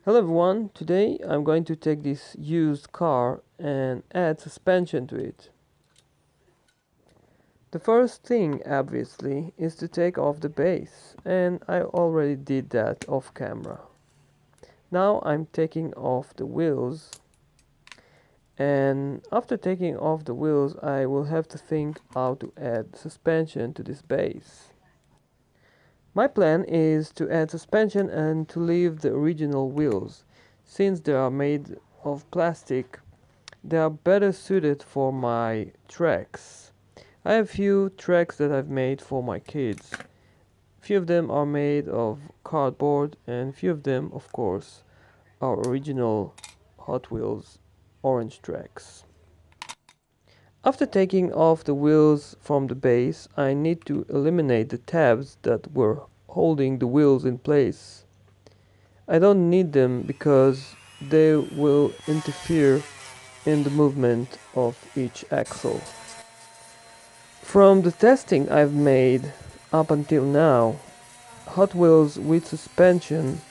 Hello everyone, today I'm going to take this used car and add suspension to it. The first thing obviously is to take off the base, and I already did that off camera. Now I'm taking off the wheels, and after taking off the wheels I will have to think how to add suspension to this base. My plan is to add suspension and to leave the original wheels. Since they are made of plastic, they are better suited for my tracks. I have few tracks that I've made for my kids. Few of them are made of cardboard and few of them, of course, are original Hot Wheels orange tracks. After taking off the wheels from the base, I need to eliminate the tabs that were holding the wheels in place. I don't need them because they will interfere in the movement of each axle. From the testing I've made up until now, Hot Wheels with suspension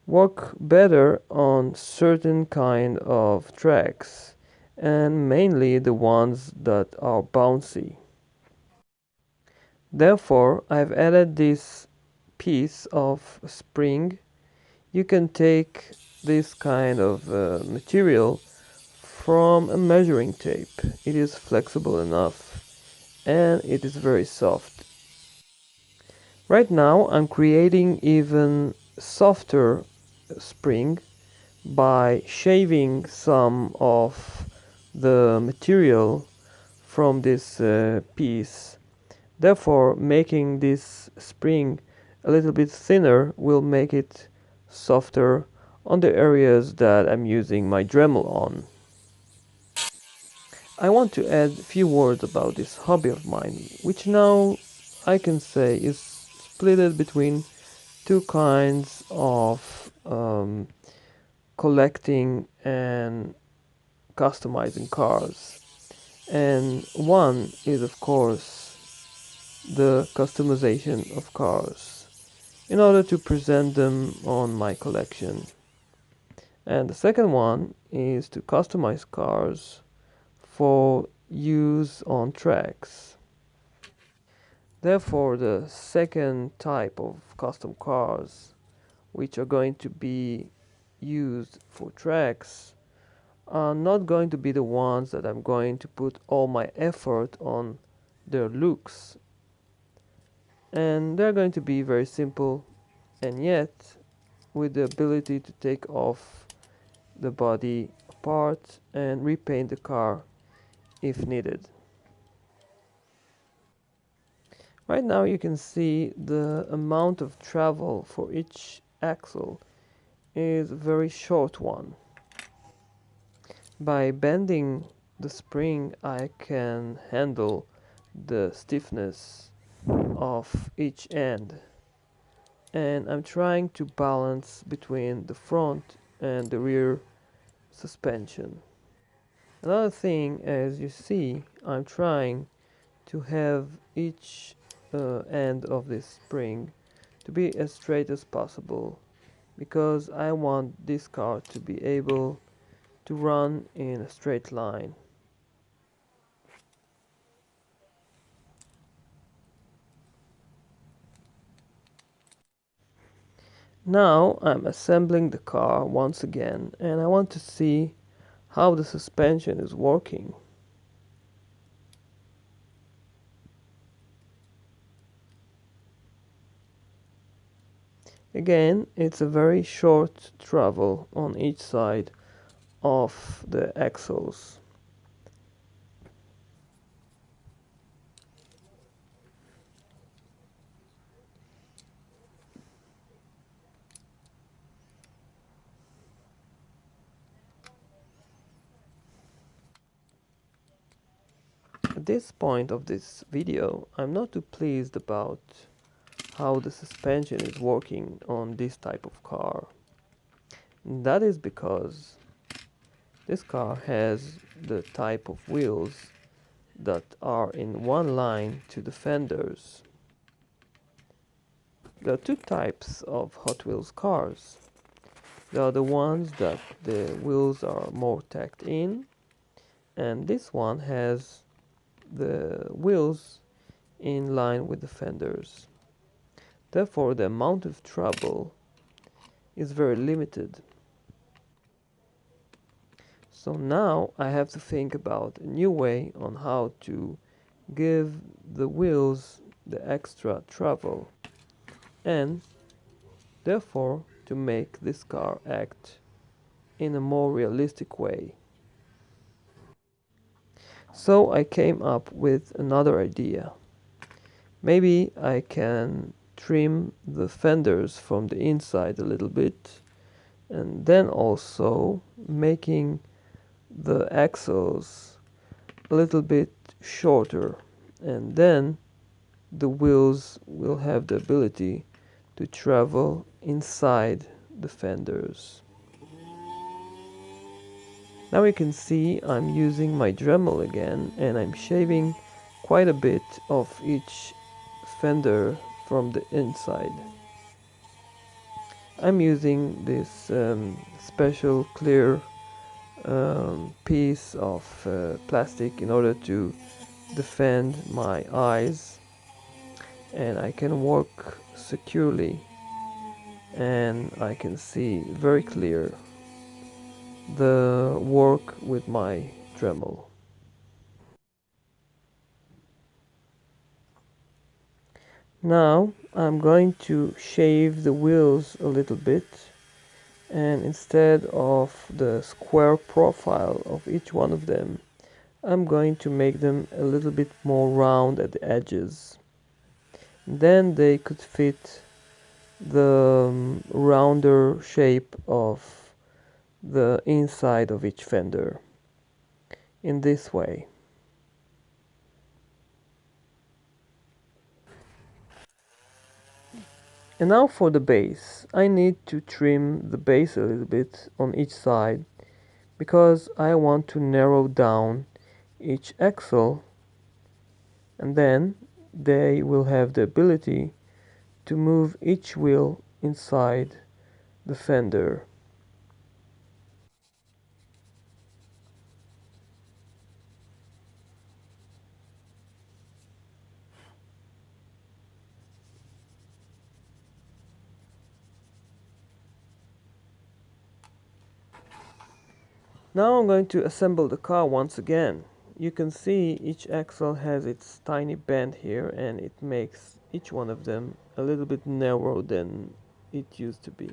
work better on certain kind of tracks, and mainly the ones that are bouncy. Therefore, I've added this piece of spring. You can take this kind of material from a measuring tape. It is flexible enough and it is very soft. Right now I'm creating even softer spring by shaving some of the material from this piece. Therefore, making this spring a little bit thinner will make it softer on the areas that I'm using my Dremel on. I want to add a few words about this hobby of mine, which now I can say is split between two kinds of collecting and customizing cars. And one is, of course, the customization of cars in order to present them on my collection. And the second one is to customize cars for use on tracks. Therefore, the second type of custom cars, which are going to be used for tracks, are not going to be the ones that I'm going to put all my effort on their looks. And they're going to be very simple, and yet with the ability to take off the body apart and repaint the car if needed. Right now you can see the amount of travel for each axle is a very short one. By bending the spring I can handle the stiffness of each end, and I'm trying to balance between the front and the rear suspension. Another thing, as you see, I'm trying to have each end of this spring to be as straight as possible, because I want this car to be able to run in a straight line. Now I'm assembling the car once again, and I want to see how the suspension is working. Again, it's a very short travel on each side of the axles. At this point of this video, I'm not too pleased about how the suspension is working on this type of car. That is because this car has the type of wheels that are in one line to the fenders. There are two types of Hot Wheels cars. The other ones that the wheels are more tacked in, and this one has the wheels in line with the fenders. Therefore, the amount of trouble is very limited. So now I have to think about a new way on how to give the wheels the extra travel and therefore to make this car act in a more realistic way. So I came up with another idea. Maybe I can trim the fenders from the inside a little bit and then also making the axles a little bit shorter, and then the wheels will have the ability to travel inside the fenders. Now you can see I'm using my Dremel again, and I'm shaving quite a bit of each fender from the inside. I'm using this special clear piece of plastic in order to defend my eyes, and I can work securely and I can see very clear the work with my Dremel. Now I'm going to shave the wheels a little bit, and instead of the square profile of each one of them, I'm going to make them a little bit more round at the edges. Then they could fit the rounder shape of the inside of each fender in this way. And now for the base. I need to trim the base a little bit on each side because I want to narrow down each axle, and then they will have the ability to move each wheel inside the fender. Now I'm going to assemble the car once again. You can see each axle has its tiny bend here, and it makes each one of them a little bit narrower than it used to be.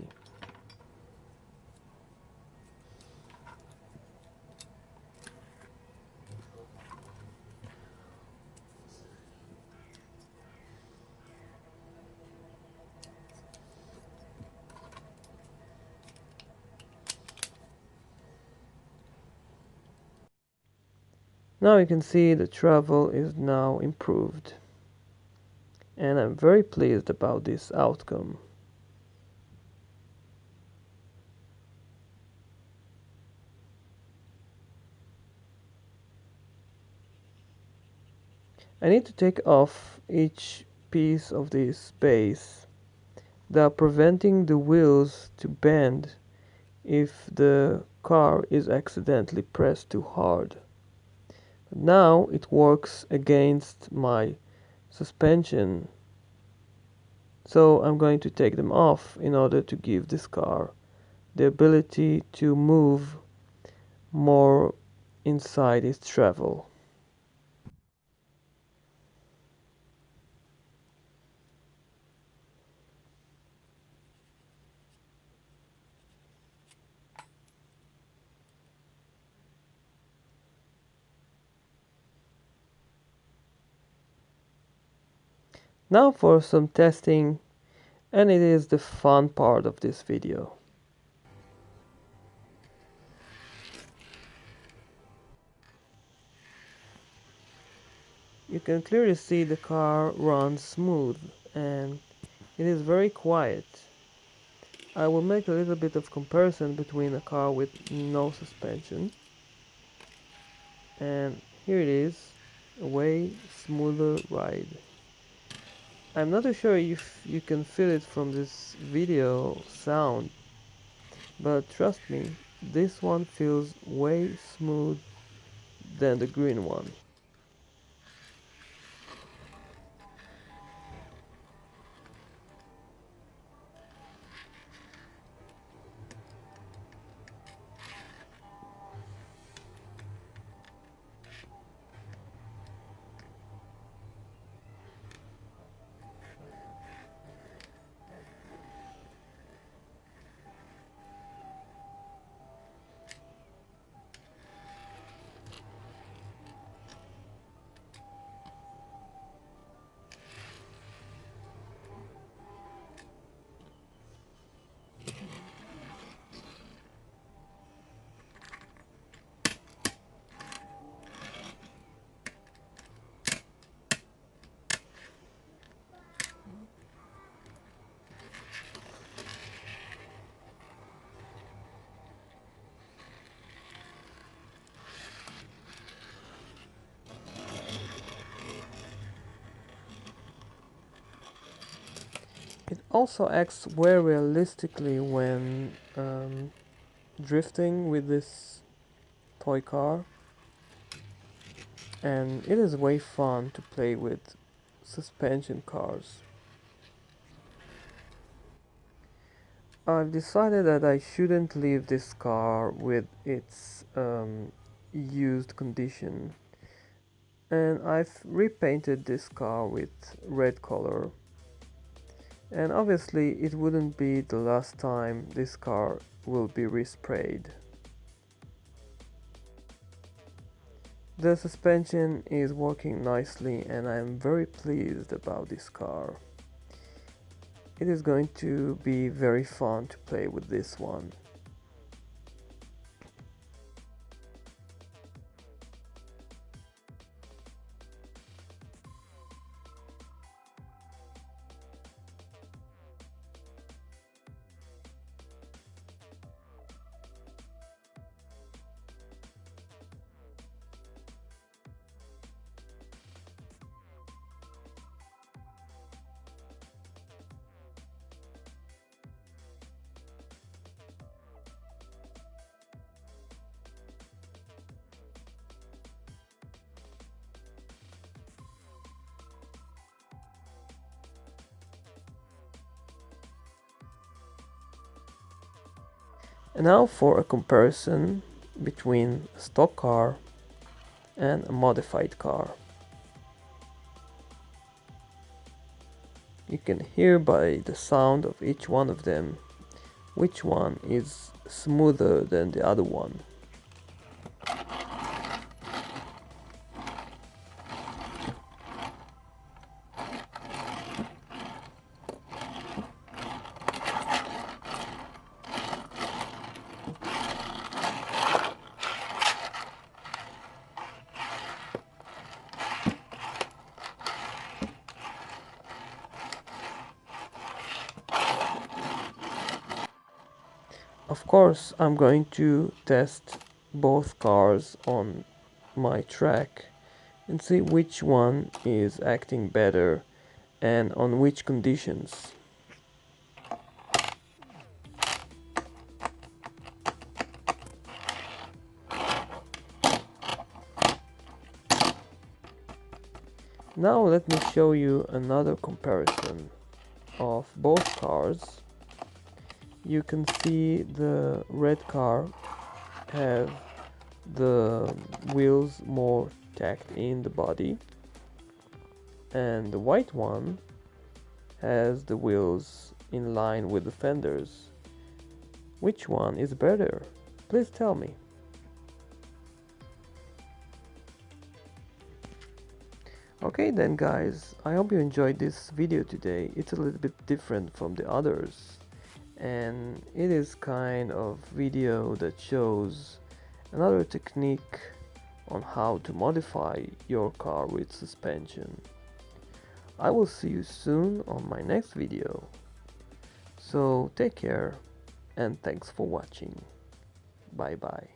Now you can see the travel is now improved, and I'm very pleased about this outcome. I need to take off each piece of this base that are preventing the wheels to bend if the car is accidentally pressed too hard. But now it works against my suspension, so I'm going to take them off in order to give this car the ability to move more inside its travel. Now for some testing, and it is the fun part of this video. You can clearly see the car runs smooth and it is very quiet. I will make a little bit of comparison between a car with no suspension, and here it is, a way smoother ride. I'm not too sure if you can feel it from this video sound, but trust me, this one feels way smooth than the green one. It also acts very realistically when drifting with this toy car, and it is way fun to play with suspension cars. I've decided that I shouldn't leave this car with its used condition, and I've repainted this car with red color, and obviously it wouldn't be the last time this car will be resprayed. The suspension is working nicely and I'm very pleased about this car. It is going to be very fun to play with this one. And now for a comparison between a stock car and a modified car. You can hear by the sound of each one of them which one is smoother than the other one. Of course, I'm going to test both cars on my track and see which one is acting better and on which conditions. Now let me show you another comparison of both cars. You can see the red car have the wheels more tacked in the body, and the white one has the wheels in line with the fenders. Which one is better? Please tell me. Okay then guys, I hope you enjoyed this video today. It's a little bit different from the others, and it is kind of video that shows another technique on how to modify your car with suspension. I will see you soon on my next video. So take care and thanks for watching. Bye bye.